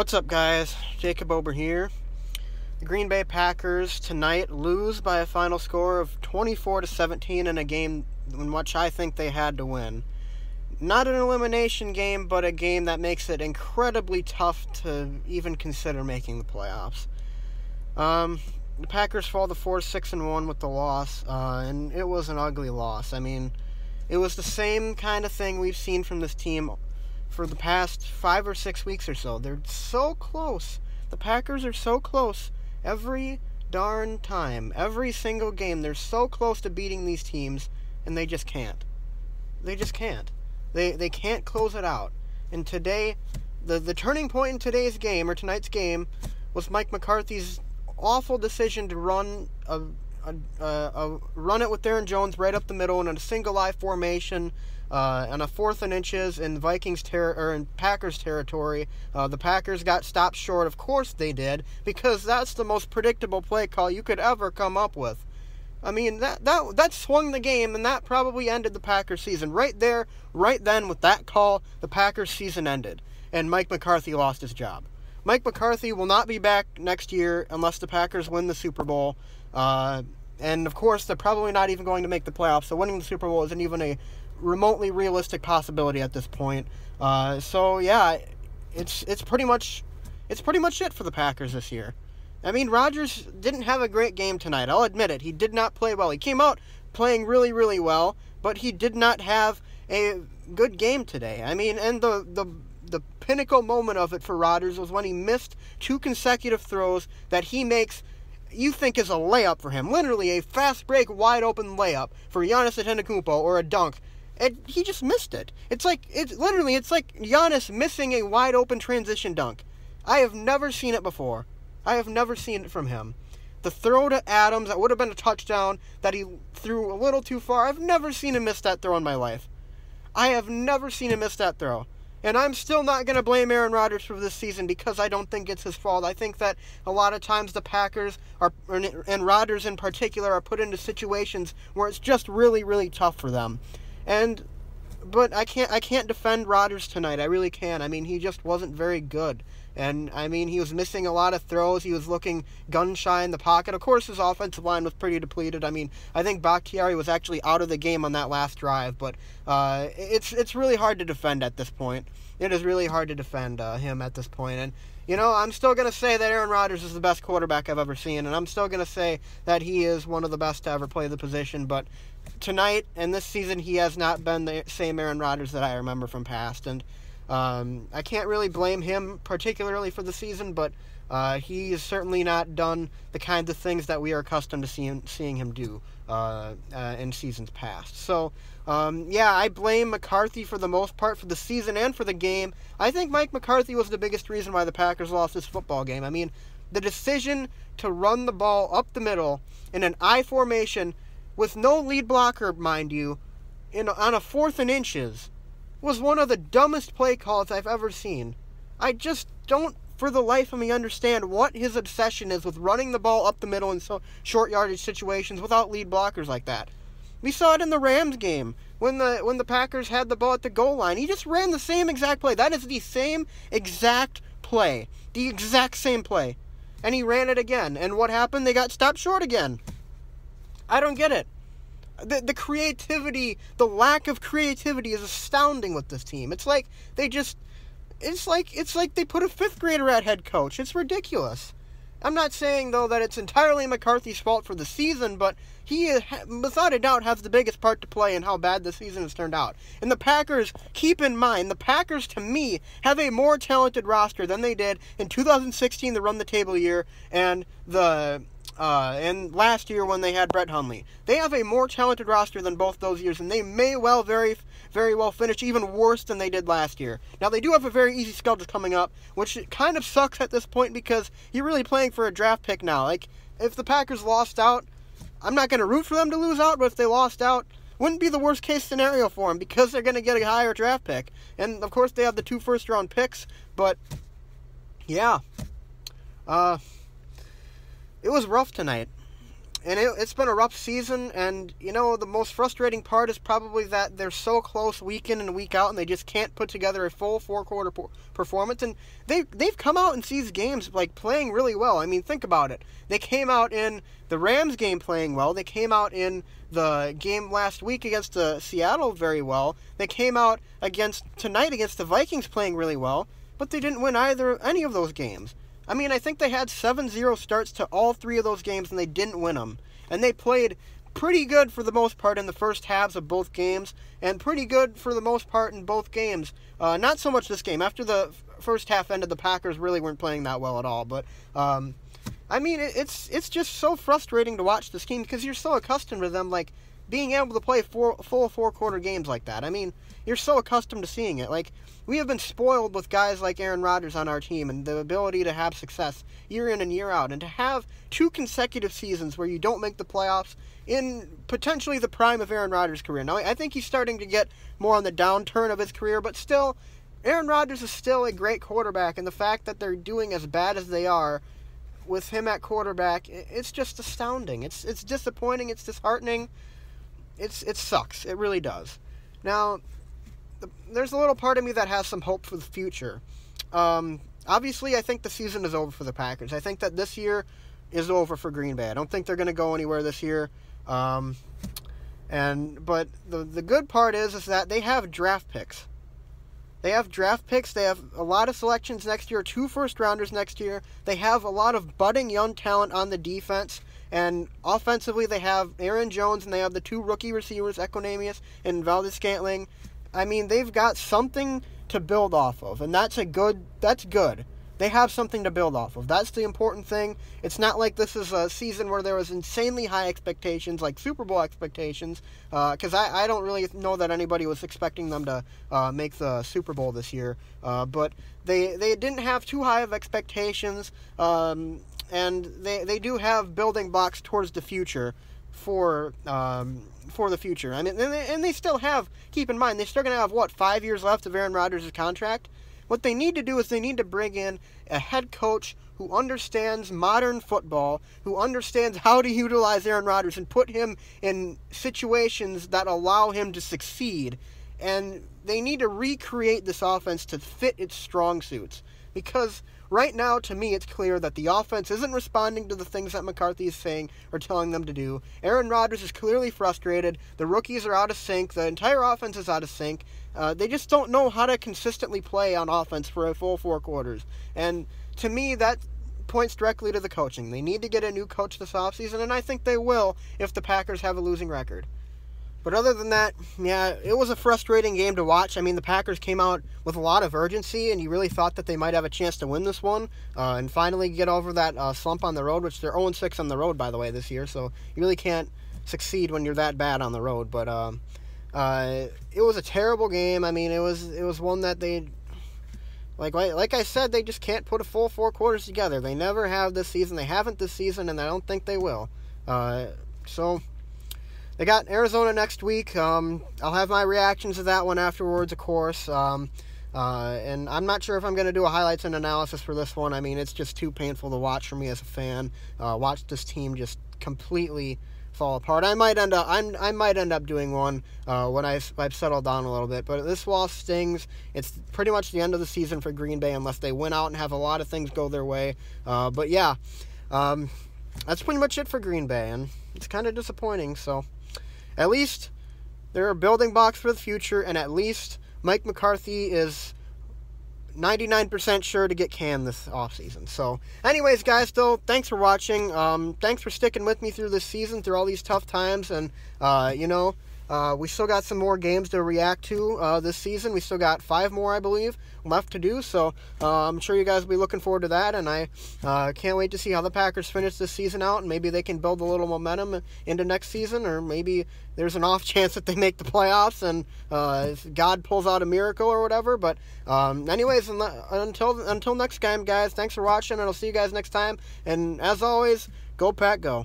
What's up, guys? Jacob Ober here. The Green Bay Packers tonight lose by a final score of 24-17 in a game in which I think they had to win. Not an elimination game, but a game that makes it incredibly tough to even consider making the playoffs. The Packers fall to 4-6-1 with the loss, and it was an ugly loss. I mean, it was the same kind of thing we've seen from this team for the past 5 or 6 weeks or so. They're so close. The Packers are so close every darn time. Every single game, they're so close to beating these teams, and they just can't. They just can't. They can't close it out. And today, the turning point in today's game, or tonight's game, was Mike McCarthy's awful decision to run run it with Aaron Jones right up the middle in a single eye formation on a 4th and inches in in Packers territory. The Packers got stopped short. Of course they did, because that's the most predictable play call you could ever come up with. I mean, that swung the game, and that probably ended the Packers season. Right there, right then, with that call, the Packers season ended, and Mike McCarthy lost his job. Mike McCarthy will not be back next year unless the Packers win the Super Bowl. And, of course, they're probably not even going to make the playoffs, so winning the Super Bowl isn't even a remotely realistic possibility at this point. So, yeah, it's pretty much it for the Packers this year. I mean, Rodgers didn't have a great game tonight. I'll admit it. He did not play well. He came out playing really, really well, but he did not have a good game today. I mean, and the pinnacle moment of it for Rodgers was when he missed 2 consecutive throws that he makes, you think, is a layup for him. Literally a fast break, wide open layup for Giannis Antetokounmpo, or a dunk. And he just missed it. It's like Giannis missing a wide open transition dunk. I have never seen it before. I have never seen it from him. The throw to Adams, that would have been a touchdown that he threw a little too far. I've never seen him miss that throw in my life. I have never seen him miss that throw. And I'm still not going to blame Aaron Rodgers for this season, because I don't think it's his fault. I think that a lot of times the Packers, and Rodgers in particular, are put into situations where it's just really, really tough for them. But I can't defend Rodgers tonight. I really can't. I mean, he just wasn't very good. And, I mean, he was missing a lot of throws. He was looking gun-shy in the pocket. Of course, his offensive line was pretty depleted. I mean, I think Bakhtiari was actually out of the game on that last drive. But it's really hard to defend at this point. It is really hard to defend him at this point. And, you know, I'm still going to say that Aaron Rodgers is the best quarterback I've ever seen. And I'm still going to say that he is one of the best to ever play the position. But tonight and this season, he has not been the same Aaron Rodgers that I remember from past. And I can't really blame him particularly for the season, but he has certainly not done the kinds of things that we are accustomed to seeing him do in seasons past. So, yeah, I blame McCarthy for the most part for the season and for the game. I think Mike McCarthy was the biggest reason why the Packers lost this football game. I mean, the decision to run the ball up the middle in an I formation with no lead blocker, mind you, on a 4th and inches, was one of the dumbest play calls I've ever seen. I just don't, for the life of me, understand what his obsession is with running the ball up the middle in so short yardage situations without lead blockers like that. We saw it in the Rams game when the Packers had the ball at the goal line. He just ran the same exact play. That is the same exact play. The exact same play. And he ran it again. And what happened? They got stopped short again. I don't get it. The creativity, the lack of creativity is astounding with this team. It's like they put a 5th grader at head coach. It's ridiculous. I'm not saying, though, that it's entirely McCarthy's fault for the season, but he, without a doubt, has the biggest part to play in how bad the season has turned out. And the Packers, keep in mind, the Packers, to me, have a more talented roster than they did in 2016, the run-the-table year, and and last year when they had Brett Hundley. They have a more talented roster than both those years, and they may well very, very well finish even worse than they did last year. Now, they do have a very easy schedule coming up, which kind of sucks at this point because you're really playing for a draft pick now. Like, if the Packers lost out, I'm not going to root for them to lose out, but if they lost out, wouldn't be the worst case scenario for them because they're going to get a higher draft pick. And, of course, they have the 2 first-round picks, but, yeah. It was rough tonight. it's been a rough season, and, the most frustrating part is probably that they're so close week in and week out, and they just can't put together a full four-quarter performance, and they've come out in these games, playing really well. I mean, think about it. They came out in the Rams game playing well. They came out in the game last week against Seattle very well. They came out tonight against the Vikings playing really well, but they didn't win any of those games. I mean, I think they had 7-0 starts to all 3 of those games, and they didn't win them. And they played pretty good for the most part in the first halves of both games, and pretty good for the most part in both games. Not so much this game. After the first half ended, the Packers really weren't playing that well at all. But, I mean, it's just so frustrating to watch this team because you're so accustomed to them, being able to play full four-quarter games like that. I mean, you're so accustomed to seeing it. We have been spoiled with guys like Aaron Rodgers on our team and the ability to have success year in and year out. And to have 2 consecutive seasons where you don't make the playoffs in potentially the prime of Aaron Rodgers' career. Now, I think he's starting to get more on the downturn of his career, but still, Aaron Rodgers is still a great quarterback. And the fact that they're doing as bad as they are with him at quarterback, it's just astounding. It's disappointing. It's disheartening. It sucks. It really does. Now, there's a little part of me that has some hope for the future. Obviously, I think the season is over for the Packers. I think that this year is over for Green Bay. I don't think they're going to go anywhere this year. But the good part is that they have draft picks. They have draft picks. They have a lot of selections next year, 2 first-rounders next year. They have a lot of budding young talent on the defense. And offensively, they have Aaron Jones, and they have the 2 rookie receivers, Equanimeous and Valdez-Scantling. I mean, they've got something to build off of, and that's good. They have something to build off of. That's the important thing. It's not like this is a season where there was insanely high expectations, like Super Bowl expectations, because I don't really know that anybody was expecting them to make the Super Bowl this year. But they didn't have too high of expectations, and they do have building blocks towards the future for the future. I mean, and they still have, keep in mind, they're still going to have, 5 years left of Aaron Rodgers' contract? What they need to do is they need to bring in a head coach who understands modern football, who understands how to utilize Aaron Rodgers and put him in situations that allow him to succeed. And they need to recreate this offense to fit its strong suits. Because right now, to me, it's clear that the offense isn't responding to the things that McCarthy is saying or telling them to do. Aaron Rodgers is clearly frustrated. The rookies are out of sync. The entire offense is out of sync. They just don't know how to consistently play on offense for a full 4 quarters. And to me, that points directly to the coaching. They need to get a new coach this offseason, and I think they will if the Packers have a losing record. But other than that, yeah, it was a frustrating game to watch. I mean, the Packers came out with a lot of urgency, and you really thought that they might have a chance to win this one and finally get over that slump on the road, which they're 0-6 on the road, by the way, this year. So you really can't succeed when you're that bad on the road. But it was a terrible game. I mean, it was one that they, like I said, they just can't put a full 4 quarters together. They never have this season. They haven't this season, and I don't think they will. So they got Arizona next week. I'll have my reactions to that one afterwards, of course. And I'm not sure if I'm going to do a highlights and analysis for this one. I mean, it's just too painful to watch for me as a fan. Watch this team just completely fall apart. I might end up doing one when I've settled down a little bit. But this loss stings. It's pretty much the end of the season for Green Bay unless they win out and have a lot of things go their way. But yeah, that's pretty much it for Green Bay, and it's kind of disappointing. So at least there are building blocks for the future, and at least Mike McCarthy is 99% sure to get Cam this offseason. So anyways, guys, still, thanks for watching. Thanks for sticking with me through this season, through all these tough times. And, we still got some more games to react to this season. We still got 5 more, I believe, left to do. So I'm sure you guys will be looking forward to that. And I can't wait to see how the Packers finish this season out. And maybe they can build a little momentum into next season. Or maybe there's an off chance that they make the playoffs and if God pulls out a miracle or whatever. But anyways, until next time, guys, thanks for watching. And I'll see you guys next time. And as always, go Pack, go.